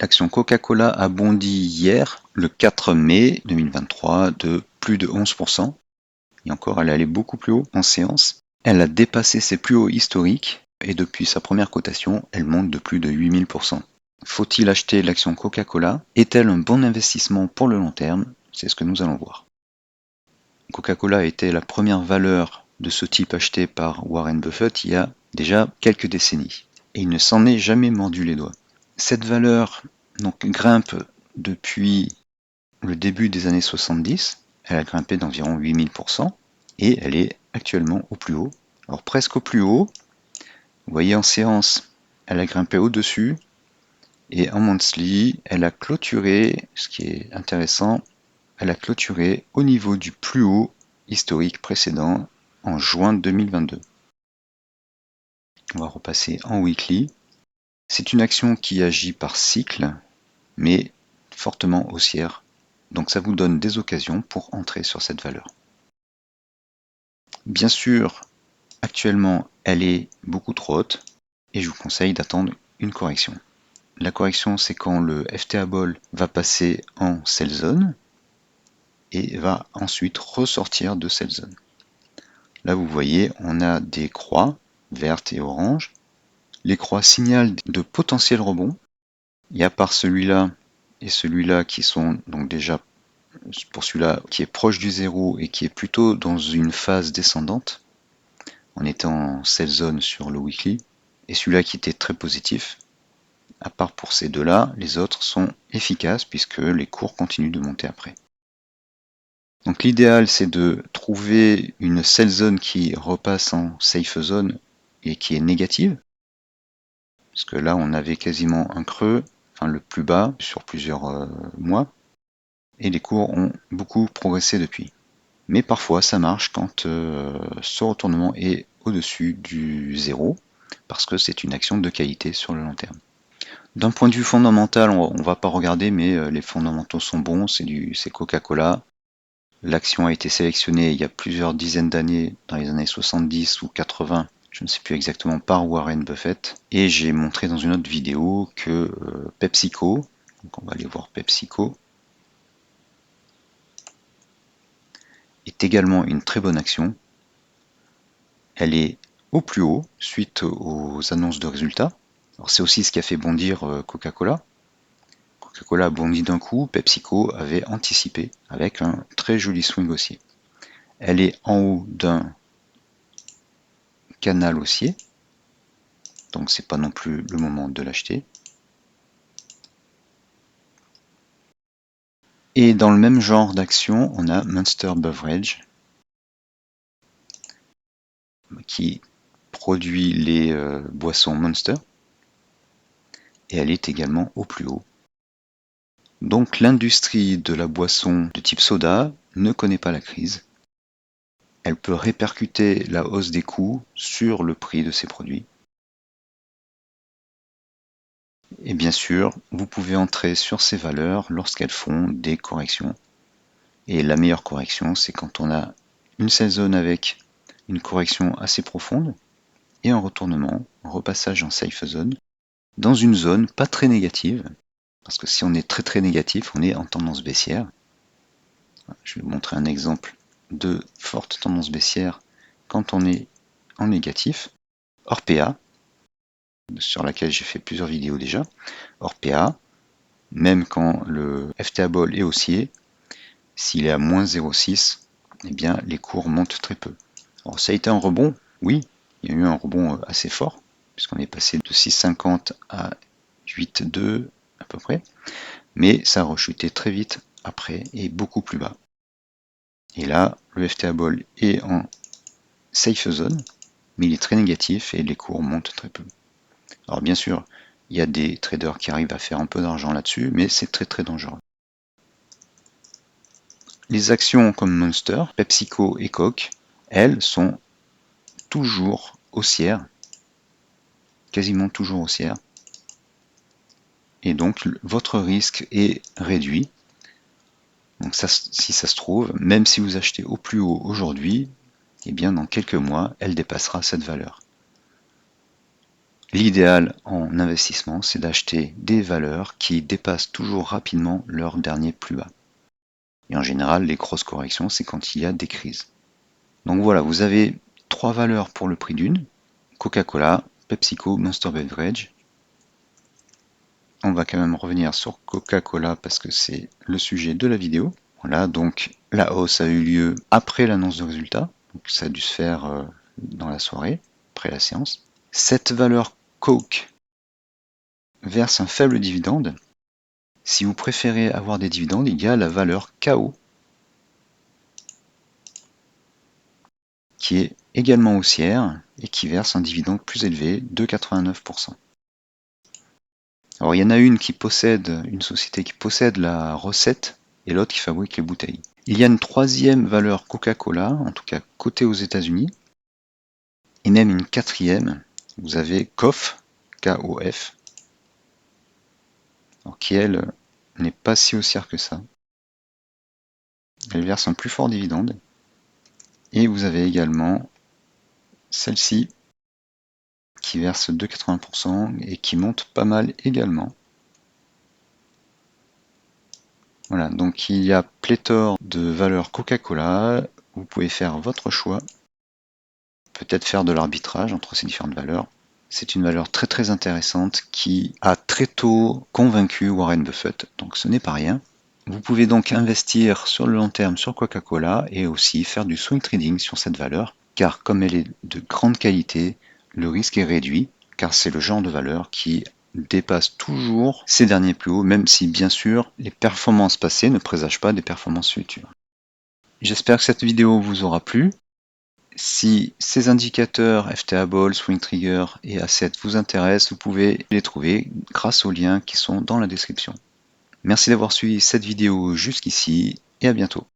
L'action Coca-Cola a bondi hier, le 4 mai 2023, de plus de 11%. Et encore, elle est allée beaucoup plus haut en séance. Elle a dépassé ses plus hauts historiques et depuis sa première cotation, elle monte de plus de 8000%. Faut-il acheter l'action Coca-Cola? Est-elle un bon investissement pour le long terme? C'est ce que nous allons voir. Coca-Cola était la première valeur de ce type achetée par Warren Buffett il y a déjà quelques décennies. Et il ne s'en est jamais mordu les doigts. Cette valeur donc, grimpe depuis le début des années 70. Elle a grimpé d'environ 8000% et elle est actuellement au plus haut. Alors presque au plus haut. Vous voyez en séance, elle a grimpé au-dessus. Et en monthly, elle a clôturé, ce qui est intéressant, elle a clôturé au niveau du plus haut historique précédent en juin 2022. On va repasser en weekly. C'est une action qui agit par cycle, mais fortement haussière. Donc ça vous donne des occasions pour entrer sur cette valeur. Bien sûr, actuellement, elle est beaucoup trop haute et je vous conseille d'attendre une correction. La correction, c'est quand le FTA Ball va passer en sell zone et va ensuite ressortir de cette zone. Là, vous voyez, on a des croix vertes et oranges. Les croix signalent de potentiels rebonds. Il y a par celui-là et celui-là qui sont donc déjà, pour celui-là qui est proche du zéro et qui est plutôt dans une phase descendante, on était en sell zone sur le weekly, et celui-là qui était très positif. À part pour ces deux-là, les autres sont efficaces puisque les cours continuent de monter après. Donc l'idéal, c'est de trouver une sell zone qui repasse en safe zone et qui est négative. Parce que là, on avait quasiment un creux, enfin le plus bas, sur plusieurs mois. Et les cours ont beaucoup progressé depuis. Mais parfois, ça marche quand ce retournement est au-dessus du zéro, parce que c'est une action de qualité sur le long terme. D'un point de vue fondamental, on va pas regarder, mais les fondamentaux sont bons, c'est Coca-Cola. L'action a été sélectionnée il y a plusieurs dizaines d'années, dans les années 70 ou 80, je ne sais plus exactement, par Warren Buffett. Et j'ai montré dans une autre vidéo que PepsiCo, donc on va aller voir PepsiCo, est également une très bonne action. Elle est au plus haut suite aux annonces de résultats. Alors c'est aussi ce qui a fait bondir Coca-Cola. Coca-Cola a bondi d'un coup, PepsiCo avait anticipé avec un très joli swing haussier. Elle est en haut d'un canal haussier, donc c'est pas non plus le moment de l'acheter. Et dans le même genre d'action, on a Monster Beverage qui produit les boissons Monster et elle est également au plus haut. Donc l'industrie de la boisson de type soda ne connaît pas la crise. Elle peut répercuter la hausse des coûts sur le prix de ses produits. Et bien sûr, vous pouvez entrer sur ces valeurs lorsqu'elles font des corrections. Et la meilleure correction, c'est quand on a une sell zone avec une correction assez profonde et un retournement, un repassage en safe zone, dans une zone pas très négative, parce que si on est très très négatif, on est en tendance baissière. Je vais vous montrer un exemple de forte tendance baissière quand on est en négatif. Orpea, sur laquelle j'ai fait plusieurs vidéos déjà. Orpea, même quand le FTA Ball est haussier, s'il est à moins 0,6, eh bien les cours montent très peu. Alors ça a été un rebond, oui, il y a eu un rebond assez fort, puisqu'on est passé de 6,50 à 8,2 à peu près, mais ça a rechuté très vite après et beaucoup plus bas. Et là, le FTA Ball est en safe zone, mais il est très négatif et les cours montent très peu. Alors bien sûr, il y a des traders qui arrivent à faire un peu d'argent là-dessus, mais c'est très très dangereux. Les actions comme Monster, PepsiCo et Coke, elles sont toujours haussières, quasiment toujours haussières. Et donc votre risque est réduit. Donc ça, si ça se trouve, même si vous achetez au plus haut aujourd'hui, eh bien dans quelques mois, elle dépassera cette valeur. L'idéal en investissement, c'est d'acheter des valeurs qui dépassent toujours rapidement leur dernier plus bas. Et en général, les grosses corrections, c'est quand il y a des crises. Donc voilà, vous avez 3 valeurs pour le prix d'une: Coca-Cola, PepsiCo, Monster Beverage. On va quand même revenir sur Coca-Cola parce que c'est le sujet de la vidéo. Voilà, donc la hausse a eu lieu après l'annonce de résultats, donc ça a dû se faire dans la soirée, après la séance. Cette valeur Coke verse un faible dividende. Si vous préférez avoir des dividendes, il y a la valeur KO, qui est également haussière et qui verse un dividende plus élevé de 89%. Alors il y en a une société qui possède la recette et l'autre qui fabrique les bouteilles. Il y a une troisième valeur Coca-Cola, en tout cas cotée aux États-Unis, et même une quatrième. Vous avez KOF, K-O-F, qui elle n'est pas si haussière que ça. Elle verse un plus fort dividende. Et vous avez également celle-ci qui verse 2,80% et qui monte pas mal également. Voilà, donc il y a pléthore de valeurs Coca-Cola. Vous pouvez faire votre choix. Peut-être faire de l'arbitrage entre ces différentes valeurs. C'est une valeur très très intéressante qui a très tôt convaincu Warren Buffett, donc ce n'est pas rien. Vous pouvez donc investir sur le long terme sur Coca-Cola et aussi faire du swing trading sur cette valeur, car comme elle est de grande qualité, le risque est réduit, car c'est le genre de valeur qui dépasse toujours ses derniers plus hauts, même si bien sûr les performances passées ne présagent pas des performances futures. J'espère que cette vidéo vous aura plu. Si ces indicateurs FTA Ball, Swing Trigger et Asset vous intéressent, vous pouvez les trouver grâce aux liens qui sont dans la description. Merci d'avoir suivi cette vidéo jusqu'ici et à bientôt.